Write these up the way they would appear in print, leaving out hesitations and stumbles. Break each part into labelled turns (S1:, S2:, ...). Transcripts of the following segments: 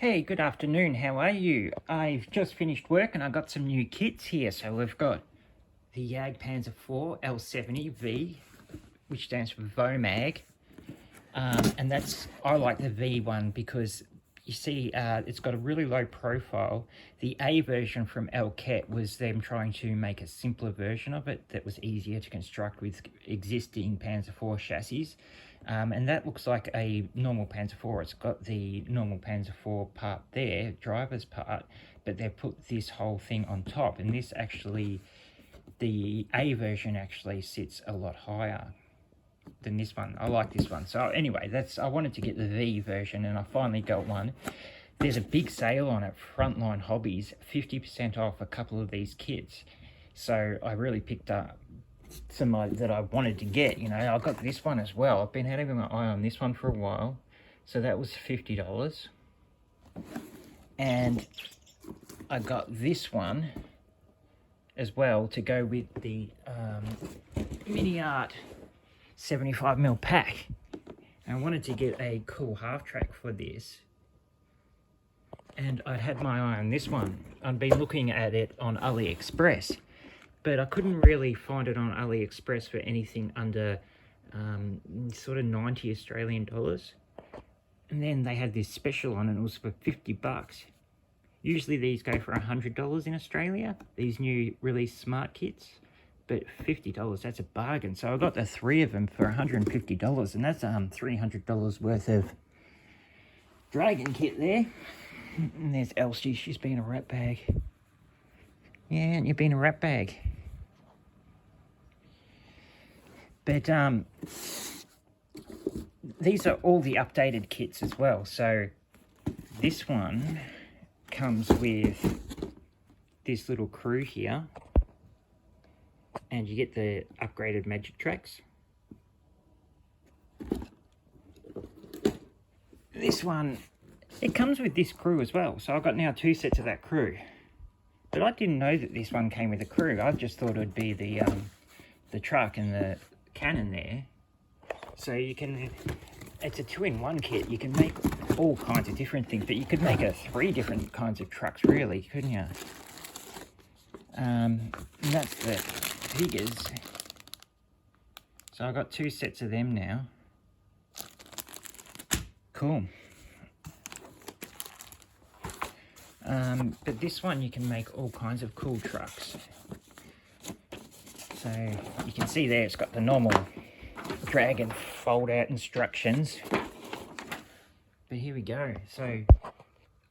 S1: Hey, good afternoon. How are you? I've just finished work and I got some new kits here. So we've got the Jagdpanzer IV L70V, which stands for VOMAG. And I like the V one because you see it's got a really low profile. The A version from Elket was them trying to make a simpler version of it that was easier to construct with existing Panzer IV chassis. And that looks like a normal Panzer IV. It's got the normal Panzer IV part there, driver's part, but they've put this whole thing on top. And this actually, the A version actually sits a lot higher than this one. I like this one. So anyway, I wanted to get the V version and I finally got one. There's a big sale on it, Frontline Hobbies, 50% off a couple of these kits. So I really picked up some that I wanted to get. You know, I got this one as well. I've been having my eye on this one for a while. So that was $50. And I got this one as well to go with the Mini Art 75mm pack. I wanted to get a cool half track for this, and I had my eye on this one. I'd been looking at it on AliExpress, but I couldn't really find it on AliExpress for anything under sort of 90 Australian dollars. And then they had this special on and it was for 50 bucks. Usually these go for $100 in Australia, these new release smart kits. But $50, that's a bargain. So I got the three of them for $150, and that's $300 worth of Dragon kit there. And there's Elsie, she's been a rat bag. Yeah, and you've been a rat bag. But these are all the updated kits as well. So this one comes with this little crew here. And you get the upgraded magic tracks. This one, it comes with this crew as well. So I've got now 2 sets of that crew. But I didn't know that this one came with a crew. I just thought it would be the truck and the cannon there. So you can, it's a 2-in-1 kit. You can make all kinds of different things, but you could make 3 different kinds of trucks really, couldn't you? And that's the figures. So I've got 2 sets of them now. Cool. But this one you can make all kinds of cool trucks. So you can see there it's got the normal drag and fold out instructions. But here we go. So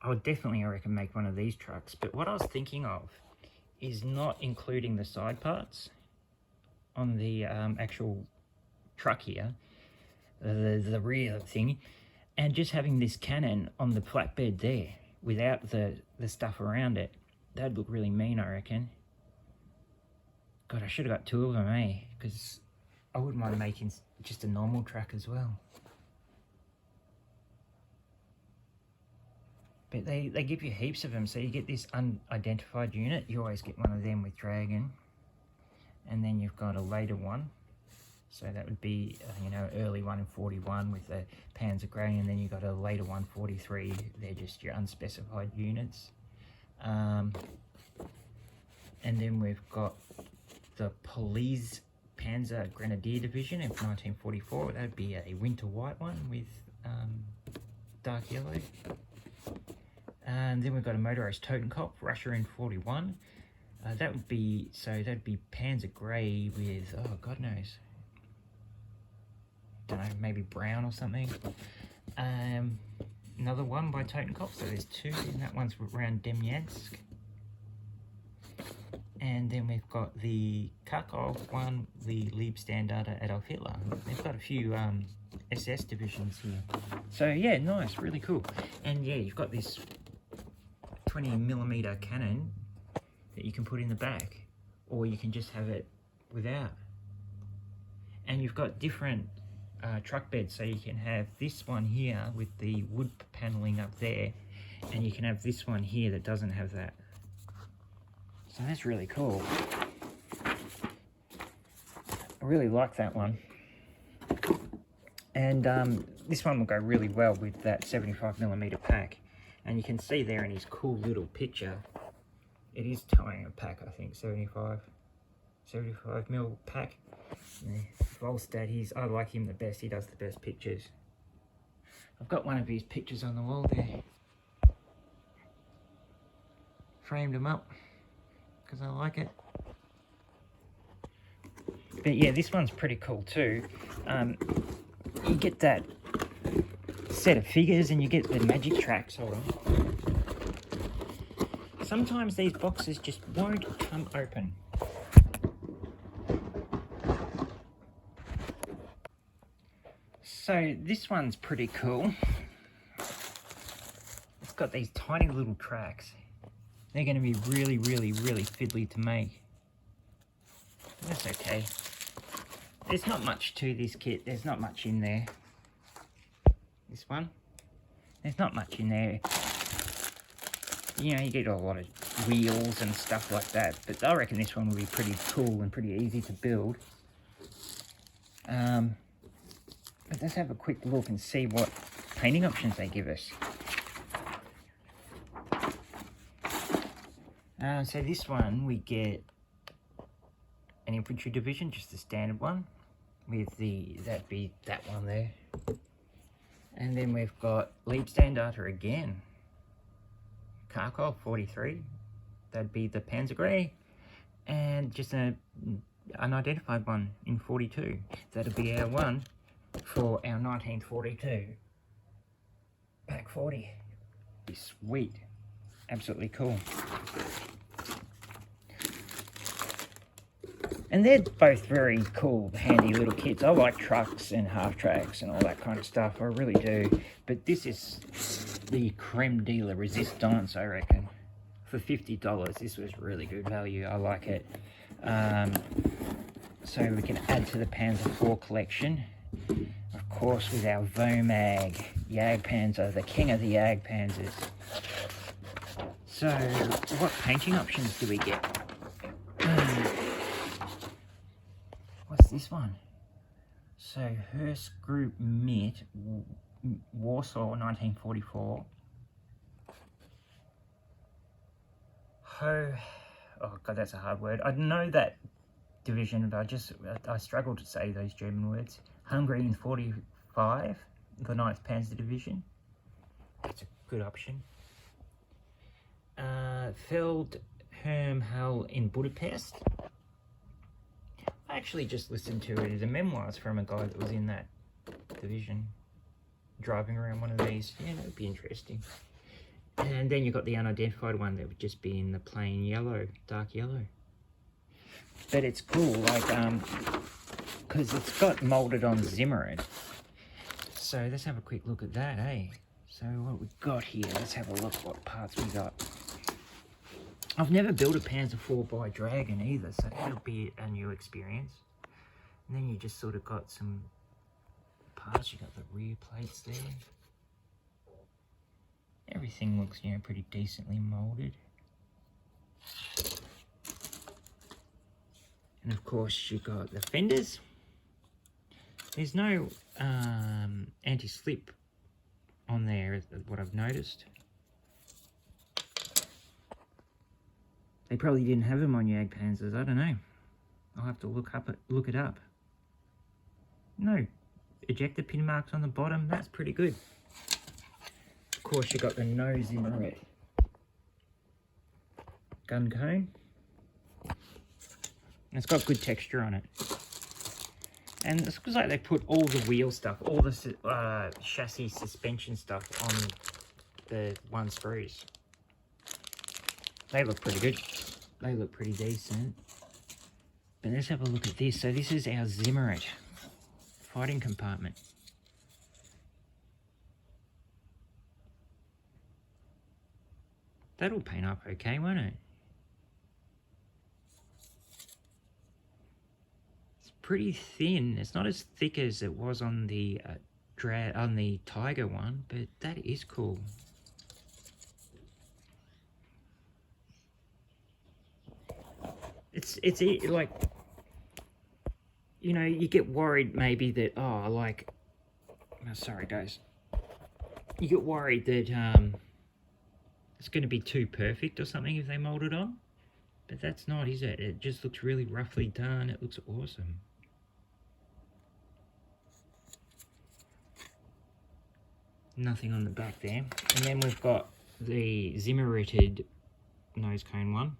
S1: I would definitely, I reckon, make one of these trucks. But what I was thinking of is not including the side parts on the actual truck here, the rear thing, and just having this cannon on the flatbed there without the stuff around it. That'd look really mean, I reckon. God, I should have got 2 of them, eh? Because I wouldn't mind making just a normal truck as well. But they give you heaps of them, so you get this unidentified unit. You always get one of them with Dragon. And then you've got a later one. So that would be, you know, early one in 41 with the Panzer Grey, and then you've got a later one, 43. They're just your unspecified units. And then we've got the Police Panzer Grenadier Division of 1944. That would be a winter white one with dark yellow. And then we've got a motorized Totenkopf, Russia in 41. That would be, so that'd be Panzer Grey with, oh, God knows. Don't know, maybe brown or something. Another one by Totenkopf, so there's 2, and that one's around Demyansk. And then we've got the Kharkov one, the Leibstandarte Adolf Hitler. They've got a few SS divisions here. So yeah, nice, really cool. And yeah, you've got this 20mm cannon that you can put in the back, or you can just have it without. And you've got different truck beds, so you can have this one here with the wood paneling up there, and you can have this one here that doesn't have that. So that's really cool. I really like that one. And this one will go really well with that 75mm pack. And you can see there in his cool little picture, it is towing a pack, I think, 75 mil pack. Yeah, Volstad, I like him the best. He does the best pictures. I've got one of his pictures on the wall there. Framed him up because I like it. But yeah, this one's pretty cool too. You get that set of figures and you get the magic tracks. Hold on. Sometimes these boxes just won't come open. So this one's pretty cool. It's got these tiny little tracks. They're going to be really, really, really fiddly to make. That's okay. There's not much to this kit. There's not much in there. This one. There's not much in there. You know, you get a lot of wheels and stuff like that. But I reckon this one will be pretty cool and pretty easy to build. But let's have a quick look and see what painting options they give us. So this one, we get an infantry division, just the standard one, with that'd be that one there. And then we've got Leibstandarte again. Kharkov 43, that'd be the Panzer Grey. And just an unidentified one in 42, that'd be our one for our 1942 Pack 40. Be sweet, absolutely cool. And they're both very cool, handy little kits. I like trucks and half tracks and all that kind of stuff, I really do. But this is the creme de la resistance, I reckon. For $50, this was really good value. I like it. So we can add to the Panzer IV collection. Of course, with our Vomag Jagdpanzer, the king of the Jagdpanzers. So, what painting options do we get? What's this one? So, Hearst Group Mitt, Warsaw 1944. Oh god, that's a hard word. I know that division, but I struggle to say those German words. Hungary in 45, the 9th Panzer Division. That's a good option. Feldherrnhalle in Budapest. I actually just listened to it as a memoirs from a guy that was in that division, driving around one of these. Yeah, that would be interesting. And then you've got the unidentified one that would just be in the plain yellow, dark yellow. But it's cool, like, because it's got moulded on Zimmerit. So let's have a quick look at that, eh? So what we've got here, let's have a look what parts we got. I've never built a Panzer IV by Dragon either, so that'll be a new experience. And then you just sort of got some parts, you got the rear plates there. Everything looks, you know, pretty decently moulded. And of course you got the fenders. There's no anti-slip on there, is what I've noticed. They probably didn't have them on Jagdpanzers, I don't know. I'll have to look it up. No ejector pin marks on the bottom, that's pretty good. Of course you got the nose in red. Gun cone. It's got good texture on it. And it looks like they put all the wheel stuff, all the chassis suspension stuff on the one screws. They look pretty good. They look pretty decent. But let's have a look at this. So this is our Zimmerit fighting compartment. That'll paint up okay, won't it? It's pretty thin. It's not as thick as it was on the Tiger one, but that is cool. It's like, you know, you get worried maybe that, sorry guys. You get worried that it's going to be too perfect or something if they mold it on. But that's not, is it? It just looks really roughly done. It looks awesome. Nothing on the back there. And then we've got the Zimmeritted nose cone one.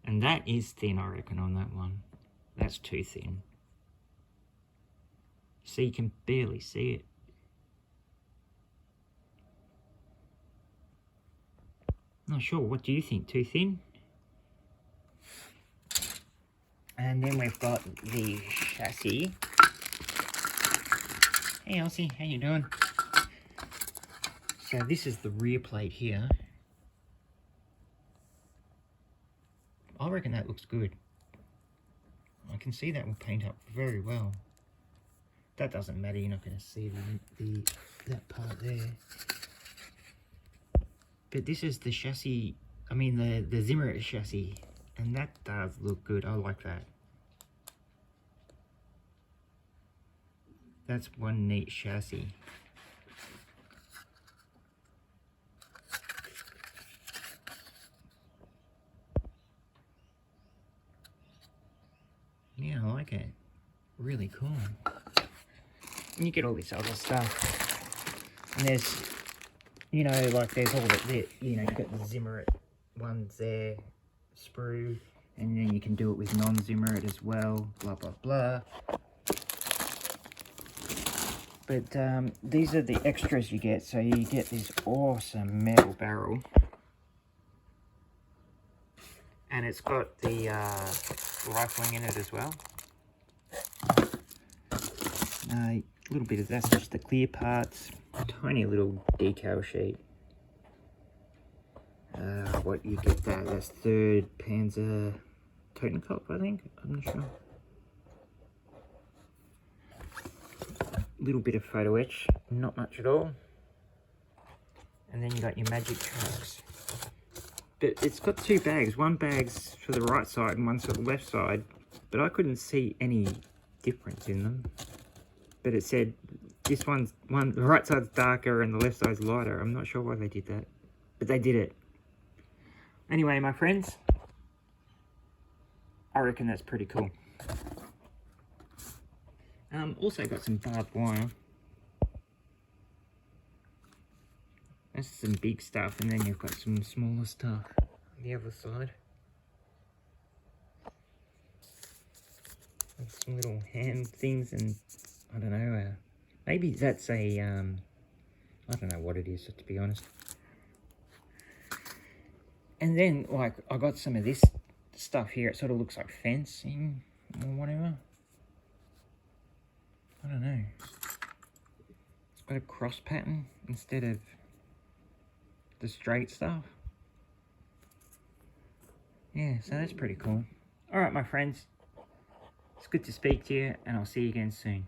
S1: And that is thin, I reckon, on that one. That's too thin. So you can barely see it. Not sure, what do you think? Too thin? And then we've got the chassis. Hey Elsie, how you doing? So this is the rear plate here. I reckon that looks good. I can see that will paint up very well. That doesn't matter, you're not going to see that part there. But this is the chassis, I mean the Zimmerit chassis, and that does look good. I like that. That's one neat chassis. Yeah, I like it. Really cool. And you get all this other stuff. And there's, you know, like there's all the you know, you've got the Zimmerit ones there, sprue, and then you can do it with non-Zimmerit as well, blah, blah, blah. But these are the extras you get. So you get this awesome metal barrel. And it's got the rifling in it as well. A little bit of that's just the clear parts. Tiny little decal sheet. What you get that's 3rd Panzer Totenkopf, I think. I'm not sure. Little bit of photo etch, not much at all. And then you got your magic trucks. But it's got 2 bags. One bag's for the right side and one's for the left side. But I couldn't see any difference in them. But it said this the right side's darker and the left side's lighter. I'm not sure why they did that, but they did it. Anyway, my friends, I reckon that's pretty cool. Also got some barbed wire. That's some big stuff, and then you've got some smaller stuff on the other side. And some little hand things, and I don't know, maybe that's a, I don't know what it is, to be honest. And then, like, I got some of this stuff here. It sort of looks like fencing or whatever. I don't know. It's got a cross pattern instead of the straight stuff. Yeah, so that's pretty cool. Alright, my friends. It's good to speak to you, and I'll see you again soon.